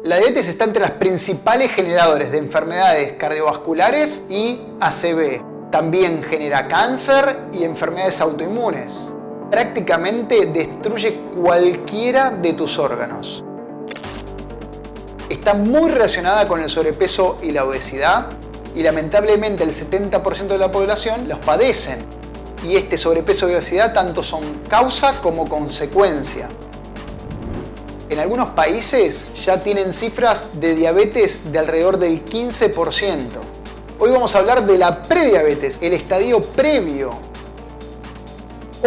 La diabetes está entre las principales generadores de enfermedades cardiovasculares y ACV. También genera cáncer y enfermedades autoinmunes. Prácticamente destruye cualquiera de tus órganos. Está muy relacionada con el sobrepeso y la obesidad y lamentablemente el 70% de la población los padecen. Y este sobrepeso y obesidad tanto son causa como consecuencia. En algunos países ya tienen cifras de diabetes de alrededor del 15%. Hoy vamos a hablar de la prediabetes, el estadio previo.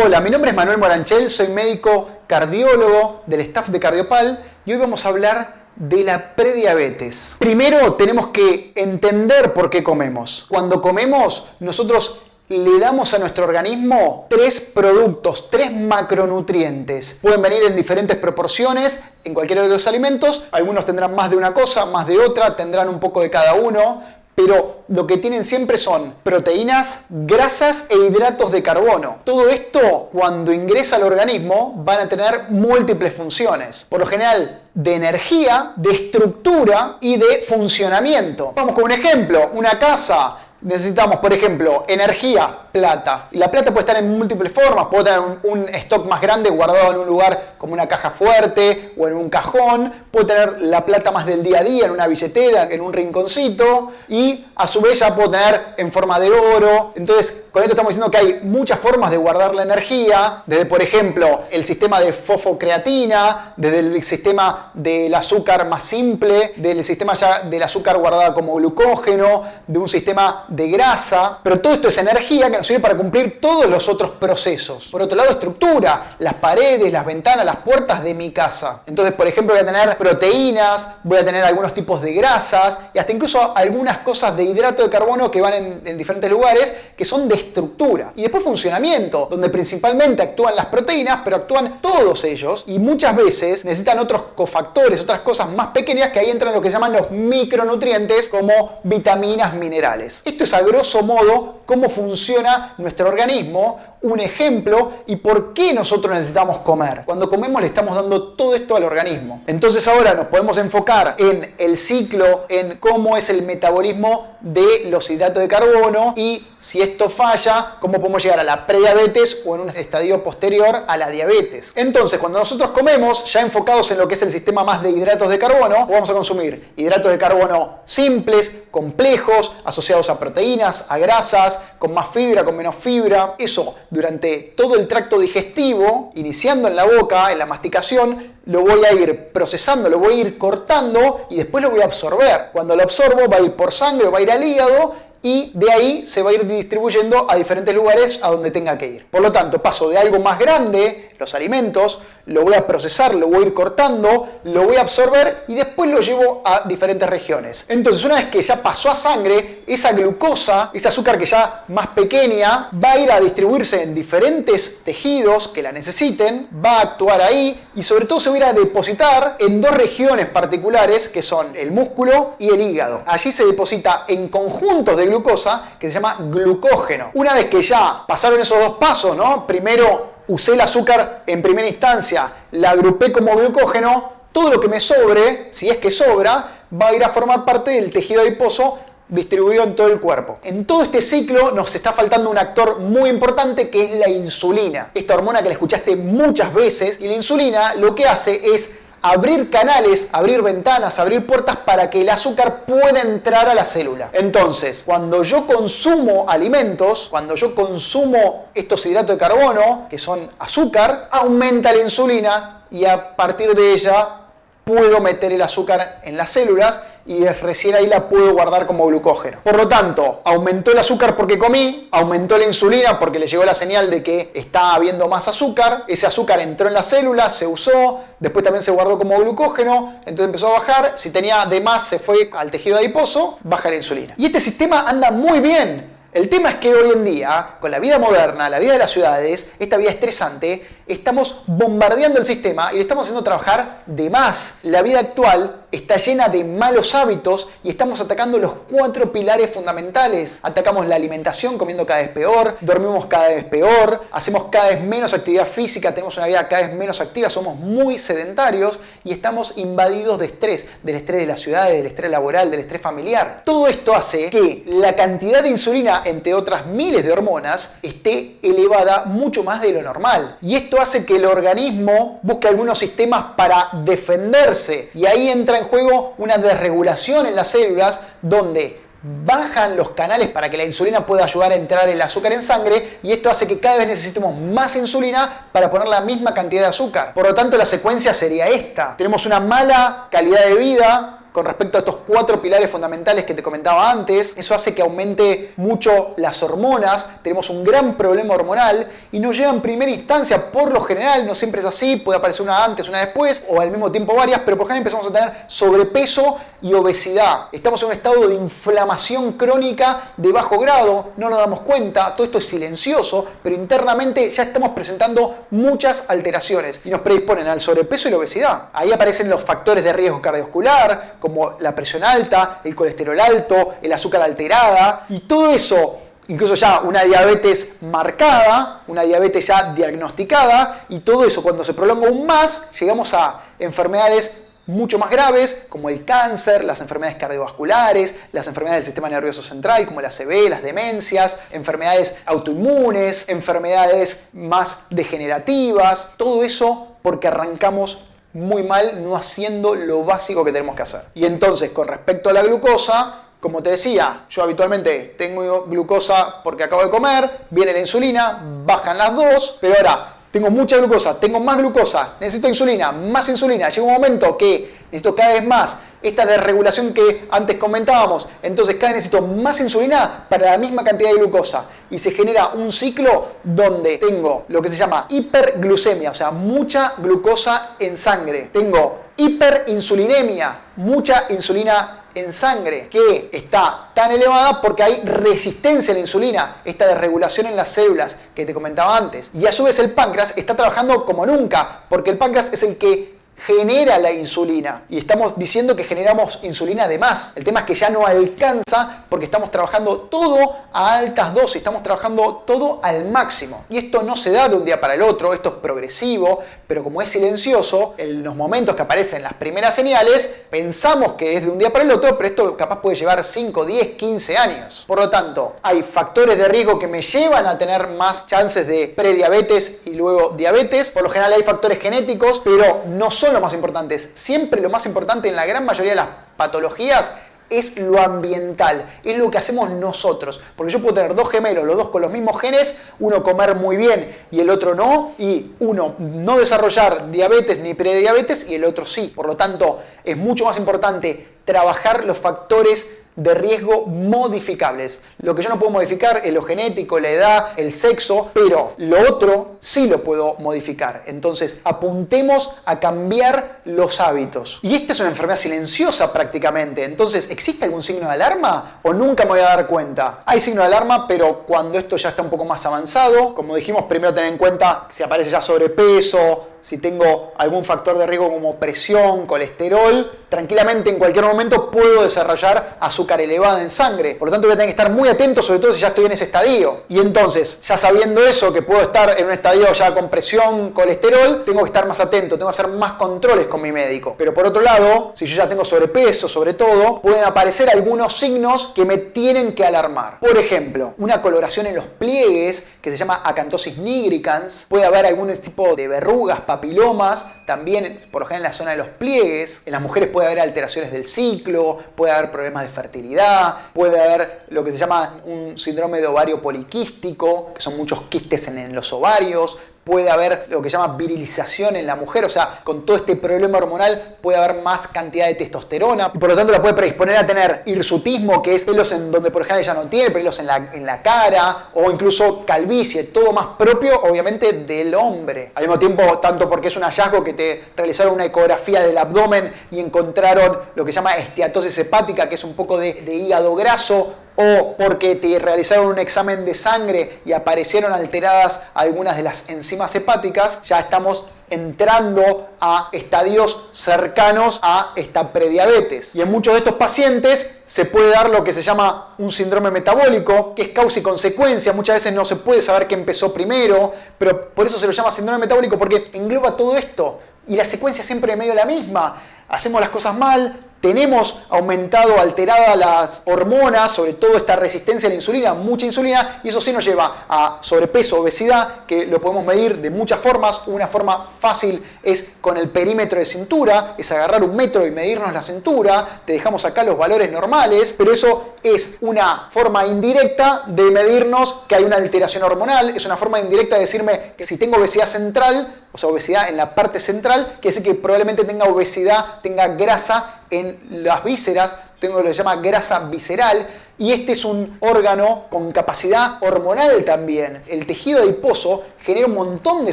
Hola, mi nombre es Manuel Moranchel, soy médico cardiólogo del staff de Cardiopal y hoy vamos a hablar de la prediabetes. Primero tenemos que entender por qué comemos. Cuando comemos, nosotros le damos a nuestro organismo 3 productos, 3 macronutrientes. Pueden venir en diferentes proporciones en cualquiera de los alimentos. Algunos tendrán más de una cosa, más de otra, tendrán un poco de cada uno. Pero lo que tienen siempre son proteínas, grasas e hidratos de carbono. Todo esto, cuando ingresa al organismo, van a tener múltiples funciones. Por lo general, de energía, de estructura y de funcionamiento. Vamos con un ejemplo. Una casa. Necesitamos, por ejemplo, energía, plata. Y la plata puede estar en múltiples formas. Puedo tener un stock más grande guardado en un lugar como una caja fuerte o en un cajón. Puedo tener la plata más del día a día en una billetera, en un rinconcito. Y a su vez ya puedo tener en forma de oro. Entonces, con esto estamos diciendo que hay muchas formas de guardar la energía. Desde, por ejemplo, el sistema de fosfocreatina, desde el sistema del azúcar más simple, del sistema ya del azúcar guardada como glucógeno, de un sistema de grasa, pero todo esto es energía que nos sirve para cumplir todos los otros procesos. Por otro lado, estructura, las paredes, las ventanas, las puertas de mi casa. Entonces, por ejemplo, voy a tener proteínas, voy a tener algunos tipos de grasas y hasta incluso algunas cosas de hidrato de carbono que van en diferentes lugares que son de estructura. Y después funcionamiento, donde principalmente actúan las proteínas, pero actúan todos ellos y muchas veces necesitan otros cofactores, otras cosas más pequeñas que ahí entran lo que llaman los micronutrientes como vitaminas, minerales. Esto es a grosso modo cómo funciona nuestro organismo, un ejemplo y por qué nosotros necesitamos comer. Cuando comemos le estamos dando todo esto al organismo. Entonces ahora nos podemos enfocar en el ciclo, en cómo es el metabolismo de los hidratos de carbono y si esto falla, cómo podemos llegar a la prediabetes o en un estadio posterior a la diabetes. Entonces cuando nosotros comemos, ya enfocados en lo que es el sistema más de hidratos de carbono, vamos a consumir hidratos de carbono simples, complejos, asociados a proteínas, a grasas, con más fibra, con menos fibra. Eso durante todo el tracto digestivo, iniciando en la boca, en la masticación, lo voy a ir procesando, lo voy a ir cortando y después lo voy a absorber. Cuando lo absorbo va a ir por sangre, va a ir al hígado y de ahí se va a ir distribuyendo a diferentes lugares a donde tenga que ir. Por lo tanto, paso de algo más grande, los alimentos, lo voy a procesar, lo voy a ir cortando, lo voy a absorber y después lo llevo a diferentes regiones. Entonces, una vez que ya pasó a sangre, esa glucosa, ese azúcar que ya más pequeña, va a ir a distribuirse en diferentes tejidos que la necesiten, va a actuar ahí y sobre todo se va a ir a depositar en 2 regiones particulares que son el músculo y el hígado. Allí se deposita en conjuntos de glucosa que se llama glucógeno. Una vez que ya pasaron esos 2 pasos, ¿no? Primero usé el azúcar en primera instancia, la agrupé como glucógeno, todo lo que me sobre, si es que sobra, va a ir a formar parte del tejido adiposo distribuido en todo el cuerpo. En todo este ciclo nos está faltando un actor muy importante que es la insulina. Esta hormona que la escuchaste muchas veces y la insulina lo que hace es abrir canales, abrir ventanas, abrir puertas para que el azúcar pueda entrar a la célula. Entonces, cuando yo consumo alimentos, cuando yo consumo estos hidratos de carbono, que son azúcar, aumenta la insulina y a partir de ella puedo meter el azúcar en las células y recién ahí la puedo guardar como glucógeno. Por lo tanto, aumentó el azúcar porque comí, aumentó la insulina porque le llegó la señal de que está habiendo más azúcar, ese azúcar entró en la célula, se usó, después también se guardó como glucógeno, entonces empezó a bajar, si tenía de más se fue al tejido adiposo, baja la insulina. Y este sistema anda muy bien. El tema es que hoy en día, con la vida moderna, la vida de las ciudades, esta vida estresante, estamos bombardeando el sistema y le estamos haciendo trabajar de más. La vida actual está llena de malos hábitos y estamos atacando los 4 pilares fundamentales. Atacamos la alimentación, comiendo cada vez peor, dormimos cada vez peor, hacemos cada vez menos actividad física, tenemos una vida cada vez menos activa, somos muy sedentarios y estamos invadidos de estrés, del estrés de la ciudad, del estrés laboral, del estrés familiar. Todo esto hace que la cantidad de insulina, entre otras miles de hormonas, esté elevada mucho más de lo normal. Y esto hace que el organismo busque algunos sistemas para defenderse y ahí entra en juego una desregulación en las células donde bajan los canales para que la insulina pueda ayudar a entrar el azúcar en sangre y esto hace que cada vez necesitemos más insulina para poner la misma cantidad de azúcar. Por lo tanto, la secuencia sería esta. Tenemos una mala calidad de vida con respecto a estos 4 pilares fundamentales que te comentaba antes. Eso hace que aumente mucho las hormonas, tenemos un gran problema hormonal y nos llega en primera instancia, por lo general, no siempre es así, puede aparecer una antes, una después o al mismo tiempo varias, pero por general empezamos a tener sobrepeso y obesidad. Estamos en un estado de inflamación crónica de bajo grado, no nos damos cuenta, todo esto es silencioso, pero internamente ya estamos presentando muchas alteraciones y nos predisponen al sobrepeso y la obesidad. Ahí aparecen los factores de riesgo cardiovascular, como la presión alta, el colesterol alto, el azúcar alterada y todo eso, incluso ya una diabetes marcada, una diabetes ya diagnosticada y todo eso cuando se prolonga aún más llegamos a enfermedades mucho más graves como el cáncer, las enfermedades cardiovasculares, las enfermedades del sistema nervioso central como la ACV, las demencias, enfermedades autoinmunes, enfermedades más degenerativas, todo eso porque arrancamos muy mal no haciendo lo básico que tenemos que hacer. Y entonces, con respecto a la glucosa, como te decía, yo habitualmente tengo glucosa porque acabo de comer, viene la insulina, bajan las dos, pero ahora tengo mucha glucosa, tengo más glucosa, necesito insulina, más insulina, llega un momento que necesito cada vez más esta desregulación que antes comentábamos, entonces cada vez necesito más insulina para la misma cantidad de glucosa y se genera un ciclo donde tengo lo que se llama hiperglucemia, o sea, mucha glucosa en sangre, tengo hiperinsulinemia, mucha insulina en sangre que está tan elevada porque hay resistencia a la insulina, esta desregulación en las células que te comentaba antes. Y a su vez el páncreas está trabajando como nunca porque el páncreas es el que genera la insulina y estamos diciendo que generamos insulina de más. El tema es que ya no alcanza porque estamos trabajando todo a altas dosis, estamos trabajando todo al máximo. Y esto no se da de un día para el otro, esto es progresivo, pero como es silencioso, en los momentos que aparecen las primeras señales, pensamos que es de un día para el otro, pero esto capaz puede llevar 5, 10, 15 años. Por lo tanto, hay factores de riesgo que me llevan a tener más chances de prediabetes y luego diabetes. Por lo general hay factores genéticos, pero no son lo más importantes. Siempre lo más importante en la gran mayoría de las patologías es lo ambiental, es lo que hacemos nosotros. Porque yo puedo tener 2 gemelos, los 2 con los mismos genes, uno comer muy bien y el otro no, y uno no desarrollar diabetes ni prediabetes y el otro sí. Por lo tanto, es mucho más importante trabajar los factores de riesgo modificables. Lo que yo no puedo modificar es lo genético, la edad, el sexo, pero lo otro sí lo puedo modificar. Entonces, apuntemos a cambiar los hábitos. Y esta es una enfermedad silenciosa prácticamente. Entonces, ¿existe algún signo de alarma o nunca me voy a dar cuenta? Hay signo de alarma, pero cuando esto ya está un poco más avanzado, como dijimos, primero tener en cuenta si aparece ya sobrepeso, si tengo algún factor de riesgo como presión, colesterol, tranquilamente en cualquier momento puedo desarrollar azúcar elevada en sangre. Por lo tanto voy a tener que estar muy atento, sobre todo si ya estoy en ese estadio. Y entonces, ya sabiendo eso, que puedo estar en un estadio ya con presión, colesterol, tengo que estar más atento, tengo que hacer más controles con mi médico. Pero por otro lado, si yo ya tengo sobrepeso, sobre todo, pueden aparecer algunos signos que me tienen que alarmar. Por ejemplo, una coloración en los pliegues que se llama acantosis nigricans, puede haber algún tipo de verrugas, papilomas, también por lo general en la zona de los pliegues. En las mujeres puede haber alteraciones del ciclo, puede haber problemas de fertilidad, puede haber lo que se llama un síndrome de ovario poliquístico, que son muchos quistes en los ovarios. Puede haber lo que se llama virilización en la mujer, o sea, con todo este problema hormonal puede haber más cantidad de testosterona y por lo tanto la puede predisponer a tener hirsutismo, que es pelos en donde por ejemplo ella no tiene, pelos en la cara o incluso calvicie, todo más propio obviamente del hombre. Al mismo tiempo, tanto porque es un hallazgo que te realizaron una ecografía del abdomen y encontraron lo que se llama esteatosis hepática, que es un poco de hígado graso o porque te realizaron un examen de sangre y aparecieron alteradas algunas de las enzimas hepáticas, ya estamos entrando a estadios cercanos a esta prediabetes. Y en muchos de estos pacientes se puede dar lo que se llama un síndrome metabólico, que es causa y consecuencia. Muchas veces no se puede saber qué empezó primero, pero por eso se lo llama síndrome metabólico, porque engloba todo esto. Y la secuencia siempre es medio la misma. Hacemos las cosas mal, tenemos aumentado, alterada las hormonas, sobre todo esta resistencia a la insulina, mucha insulina, y eso sí nos lleva a sobrepeso, obesidad, que lo podemos medir de muchas formas. Una forma fácil es con el perímetro de cintura, es agarrar un metro y medirnos la cintura, te dejamos acá los valores normales, pero eso es una forma indirecta de medirnos que hay una alteración hormonal, es una forma indirecta de decirme que si tengo obesidad central, o sea, obesidad en la parte central, quiere decir que probablemente tenga obesidad, tenga grasa en las vísceras, tengo lo que se llama grasa visceral, y este es un órgano con capacidad hormonal también. El tejido adiposo genera un montón de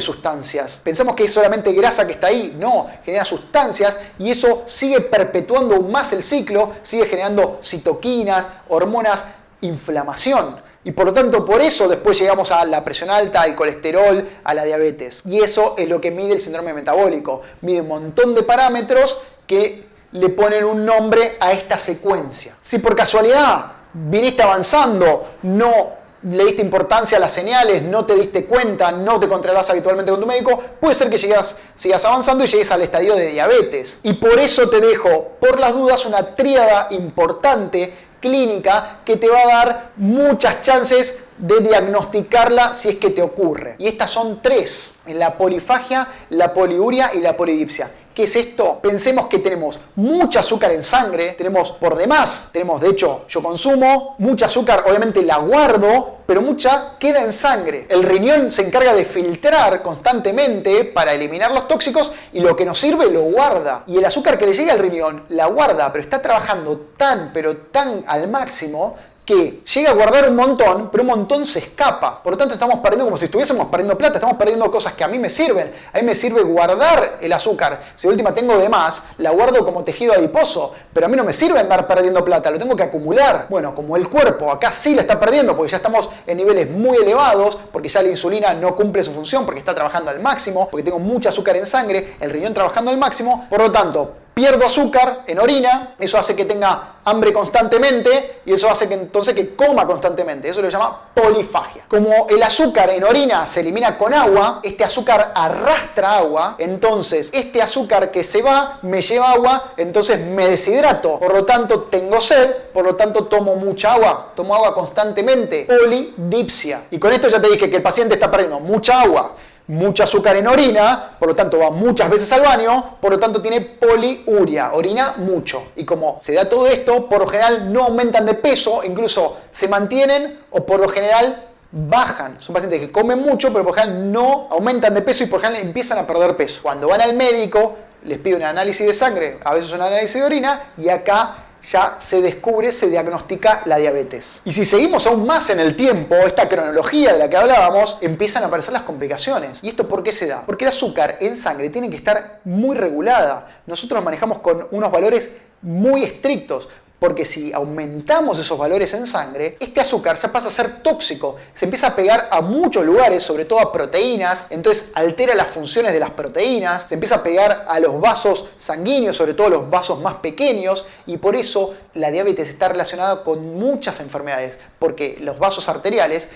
sustancias. Pensamos que es solamente grasa que está ahí, no, genera sustancias y eso sigue perpetuando aún más el ciclo, sigue generando citoquinas, hormonas, inflamación. Y por lo tanto, por eso después llegamos a la presión alta, al colesterol, a la diabetes. Y eso es lo que mide el síndrome metabólico. Mide un montón de parámetros que le ponen un nombre a esta secuencia. Si por casualidad viniste avanzando, no le diste importancia a las señales, no te diste cuenta, no te controlas habitualmente con tu médico, puede ser que sigas avanzando y llegues al estadio de diabetes. Y por eso te dejo, por las dudas, una tríada importante clínica que te va a dar muchas chances de diagnosticarla si es que te ocurre. Y estas son tres: la polifagia, la poliuria y la polidipsia. ¿Qué es esto? Pensemos que tenemos mucha azúcar en sangre, tenemos por demás, de hecho, yo consumo mucha azúcar, obviamente la guardo, pero mucha queda en sangre. El riñón se encarga de filtrar constantemente para eliminar los tóxicos y lo que nos sirve lo guarda. Y el azúcar que le llega al riñón la guarda, pero está trabajando pero tan al máximo que llega a guardar un montón, pero un montón se escapa. Por lo tanto, estamos perdiendo, como si estuviésemos perdiendo plata, estamos perdiendo cosas que a mí me sirven. A mí me sirve guardar el azúcar. Si de última tengo de más, la guardo como tejido adiposo, pero a mí no me sirve andar perdiendo plata, lo tengo que acumular. Bueno, como el cuerpo acá sí la está perdiendo, porque ya estamos en niveles muy elevados, porque ya la insulina no cumple su función, porque está trabajando al máximo, porque tengo mucha azúcar en sangre, el riñón trabajando al máximo. Por lo tanto, pierdo azúcar en orina, eso hace que tenga hambre constantemente y eso hace que entonces que coma constantemente. Eso lo llama polifagia. Como el azúcar en orina se elimina con agua, este azúcar arrastra agua, entonces este azúcar que se va me lleva agua, entonces me deshidrato. Por lo tanto tengo sed, por lo tanto tomo mucha agua, tomo agua constantemente. Polidipsia. Y con esto ya te dije que el paciente está perdiendo mucha agua, mucho azúcar en orina, por lo tanto va muchas veces al baño, por lo tanto tiene poliuria, orina mucho. Y como se da todo esto, por lo general no aumentan de peso, incluso se mantienen o por lo general bajan. Son pacientes que comen mucho, pero por lo general no aumentan de peso y por lo general empiezan a perder peso. Cuando van al médico, les pide un análisis de sangre, a veces un análisis de orina, y acá ya se descubre, se diagnostica la diabetes. Y si seguimos aún más en el tiempo, esta cronología de la que hablábamos, empiezan a aparecer las complicaciones. ¿Y esto por qué se da? Porque el azúcar en sangre tiene que estar muy regulada. Nosotros manejamos con unos valores muy estrictos, porque si aumentamos esos valores en sangre, este azúcar ya pasa a ser tóxico, se empieza a pegar a muchos lugares, sobre todo a proteínas, entonces altera las funciones de las proteínas, se empieza a pegar a los vasos sanguíneos, sobre todo los vasos más pequeños, y por eso la diabetes está relacionada con muchas enfermedades, porque los vasos arteriales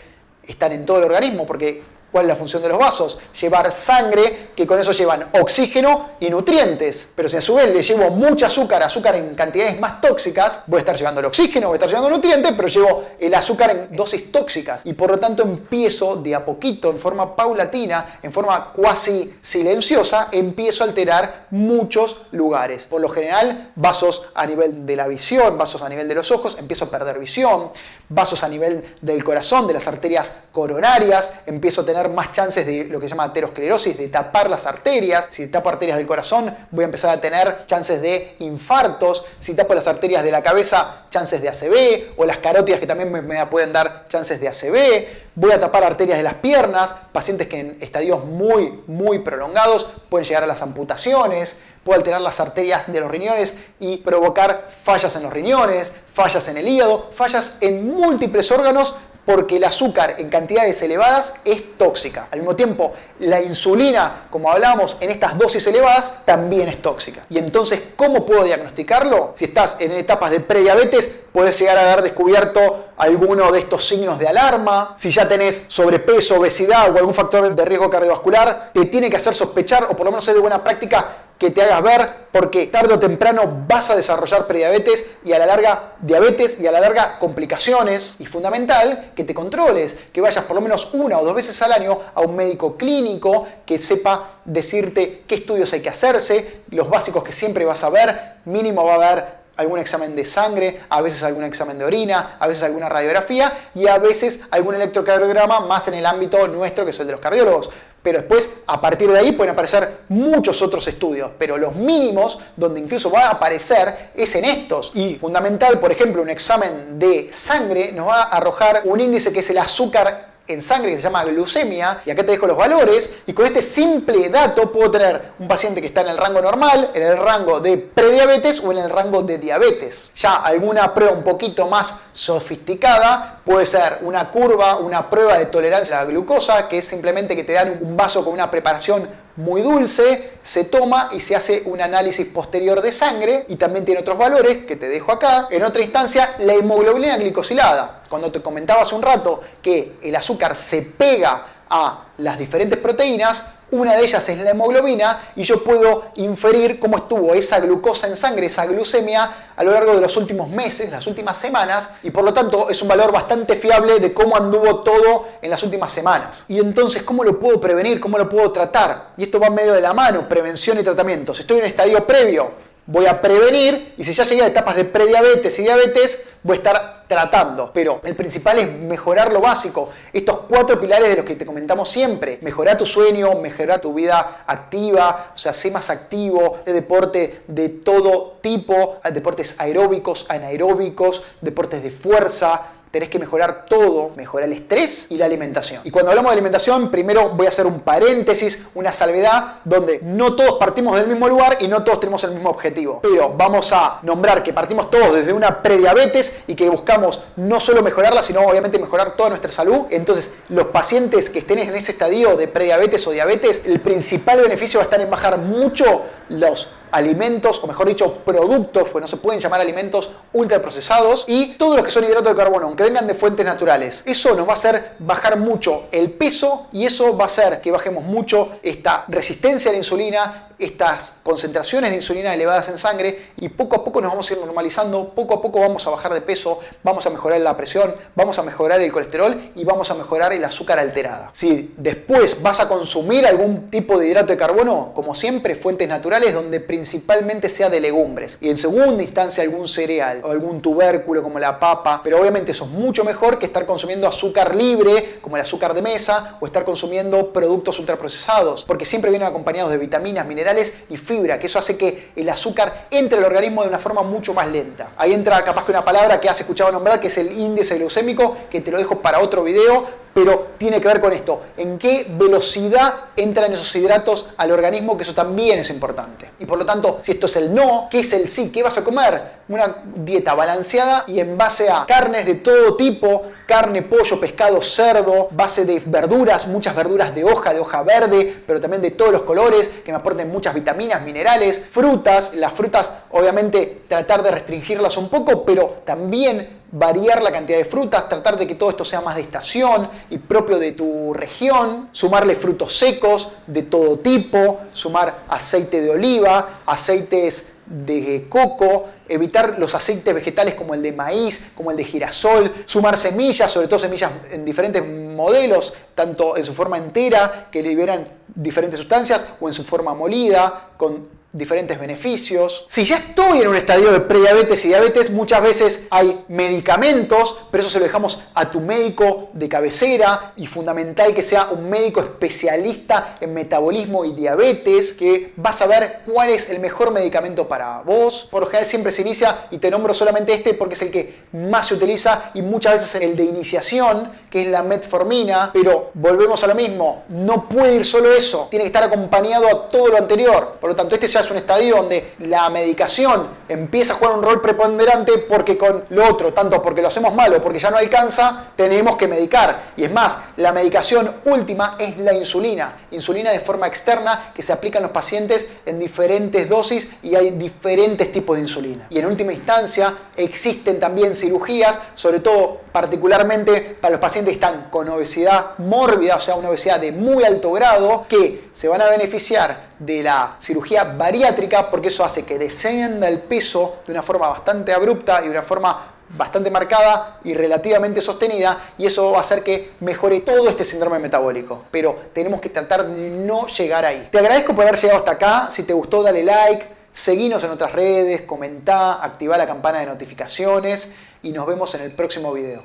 están en todo el organismo, porque ¿cuál es la función de los vasos? Llevar sangre, que con eso llevan oxígeno y nutrientes. Pero si a su vez le llevo mucha azúcar, azúcar en cantidades más tóxicas, voy a estar llevando el oxígeno, voy a estar llevando nutrientes, pero llevo el azúcar en dosis tóxicas. Y por lo tanto empiezo de a poquito, en forma paulatina, en forma cuasi silenciosa, empiezo a alterar muchos lugares. Por lo general, vasos a nivel de la visión, vasos a nivel de los ojos, empiezo a perder visión, vasos a nivel del corazón, de las arterias coronarias, empiezo a tener tener más chances de lo que se llama aterosclerosis, de tapar las arterias. Si tapo arterias del corazón, voy a empezar a tener chances de infartos. Si tapo las arterias de la cabeza, chances de ACV, o las carótidas que también me pueden dar chances de ACV. Voy a tapar arterias de las piernas, pacientes que en estadios muy prolongados pueden llegar a las amputaciones. Puede alterar las arterias de los riñones y provocar fallas en los riñones, fallas en el hígado, fallas en múltiples órganos, porque el azúcar en cantidades elevadas es tóxica. Al mismo tiempo, la insulina, como hablábamos, en estas dosis elevadas también es tóxica. Y entonces, ¿cómo puedo diagnosticarlo? Si estás en etapas de prediabetes, puedes llegar a haber descubierto alguno de estos signos de alarma. Si ya tenés sobrepeso, obesidad o algún factor de riesgo cardiovascular, te tiene que hacer sospechar, o por lo menos es de buena práctica, que te hagas ver, porque tarde o temprano vas a desarrollar prediabetes y a la larga diabetes y a la larga complicaciones. Y fundamental que te controles, que vayas por lo menos 1 o 2 veces al año a un médico clínico que sepa decirte qué estudios hay que hacerse, los básicos que siempre vas a ver, mínimo va a haber algún examen de sangre, a veces algún examen de orina, a veces alguna radiografía y a veces algún electrocardiograma más en el ámbito nuestro, que es el de los cardiólogos. Pero después, a partir de ahí, pueden aparecer muchos otros estudios, pero los mínimos, donde incluso va a aparecer, es en estos. Y fundamental, por ejemplo, un examen de sangre nos va a arrojar un índice que es el azúcar en sangre, que se llama glucemia, y acá te dejo los valores, y con este simple dato puedo tener un paciente que está en el rango normal, en el rango de prediabetes o en el rango de diabetes. Ya alguna prueba un poquito más sofisticada puede ser una curva, una prueba de tolerancia a la glucosa, que es simplemente que te dan un vaso con una preparación muy dulce, se toma y se hace un análisis posterior de sangre, y también tiene otros valores que te dejo acá. En otra instancia, la hemoglobina glicosilada. Cuando te comentaba hace un rato que el azúcar se pega a las diferentes proteínas, una de ellas es la hemoglobina, y yo puedo inferir cómo estuvo esa glucosa en sangre, esa glucemia, a lo largo de los últimos meses, las últimas semanas, y por lo tanto es un valor bastante fiable de cómo anduvo todo en las últimas semanas. Y entonces, ¿cómo lo puedo prevenir? ¿Cómo lo puedo tratar? Y esto va en medio de la mano, prevención y tratamiento. Si estoy en un estadio previo, voy a prevenir, y si ya llegué a etapas de prediabetes y diabetes, voy a estar tratando. Pero el principal es mejorar lo básico. Estos 4 pilares de los que te comentamos siempre. Mejorar tu sueño, mejorar tu vida activa, o sea, sé más activo, de deporte de todo tipo, deportes aeróbicos, anaeróbicos, deportes de fuerza. Tenés que mejorar todo, mejorar el estrés y la alimentación. Y cuando hablamos de alimentación, primero voy a hacer un paréntesis, una salvedad, donde no todos partimos del mismo lugar y no todos tenemos el mismo objetivo. Pero vamos a nombrar que partimos todos desde una prediabetes y que buscamos no solo mejorarla, sino obviamente mejorar toda nuestra salud. Entonces, los pacientes que estén en ese estadio de prediabetes o diabetes, el principal beneficio va a estar en bajar mucho los alimentos, o mejor dicho, productos, porque no se pueden llamar alimentos ultraprocesados, y todo lo que son hidratos de carbono, aunque vengan de fuentes naturales. Eso nos va a hacer bajar mucho el peso, y eso va a hacer que bajemos mucho esta resistencia a la insulina, estas concentraciones de insulina elevadas en sangre, y poco a poco nos vamos a ir normalizando, poco a poco vamos a bajar de peso, vamos a mejorar la presión, vamos a mejorar el colesterol y vamos a mejorar el azúcar alterada. Si después vas a consumir algún tipo de hidrato de carbono, como siempre, fuentes naturales donde principalmente sea de legumbres, y en segunda instancia algún cereal o algún tubérculo como la papa, pero obviamente eso es mucho mejor que estar consumiendo azúcar libre como el azúcar de mesa, o estar consumiendo productos ultraprocesados, porque siempre vienen acompañados de vitaminas, minerales y fibra, que eso hace que el azúcar entre al organismo de una forma mucho más lenta. Ahí entra capaz que una palabra que has escuchado nombrar, que es el índice glucémico, que te lo dejo para otro video, pero tiene que ver con esto, en qué velocidad entran esos hidratos al organismo, que eso también es importante. Y por lo tanto, si esto es el no, ¿qué es el sí? ¿Qué vas a comer? Una dieta balanceada y en base a carnes de todo tipo, carne, pollo, pescado, cerdo, base de verduras, muchas verduras de hoja verde, pero también de todos los colores, que me aporten muchas vitaminas, minerales, frutas. Las frutas, obviamente, tratar de restringirlas un poco, pero también variar la cantidad de frutas, tratar de que todo esto sea más de estación y propio de tu región, sumarle frutos secos de todo tipo, sumar aceite de oliva, aceites de coco, evitar los aceites vegetales como el de maíz, como el de girasol, sumar semillas, sobre todo semillas en diferentes modelos, tanto en su forma entera, que liberan diferentes sustancias, o en su forma molida, con diferentes beneficios. Si ya estoy en un estadio de prediabetes y diabetes, muchas veces hay medicamentos, pero eso se lo dejamos a tu médico de cabecera, y fundamental que sea un médico especialista en metabolismo y diabetes, que va a saber cuál es el mejor medicamento para vos. Por lo general siempre se inicia, y te nombro solamente este porque es el que más se utiliza y muchas veces el de iniciación, que es la metformina, pero volvemos a lo mismo, no puede ir solo eso, tiene que estar acompañado a todo lo anterior. Por lo tanto, este ya es un estadio donde la medicación empieza a jugar un rol preponderante, porque con lo otro, tanto porque lo hacemos mal o porque ya no alcanza, tenemos que medicar. Y es más, la medicación última es la insulina de forma externa, que se aplica en los pacientes en diferentes dosis, y hay diferentes tipos de insulina. Y en última instancia existen también cirugías, sobre todo particularmente para los pacientes que están con obesidad mórbida, o sea, una obesidad de muy alto grado, que se van a beneficiar de la cirugía bariátrica, porque eso hace que descienda el peso de una forma bastante abrupta y de una forma bastante marcada y relativamente sostenida, y eso va a hacer que mejore todo este síndrome metabólico. Pero tenemos que tratar de no llegar ahí. Te agradezco por haber llegado hasta acá. Si te gustó, dale like, seguinos en otras redes, comentá, activá la campana de notificaciones, y nos vemos en el próximo video.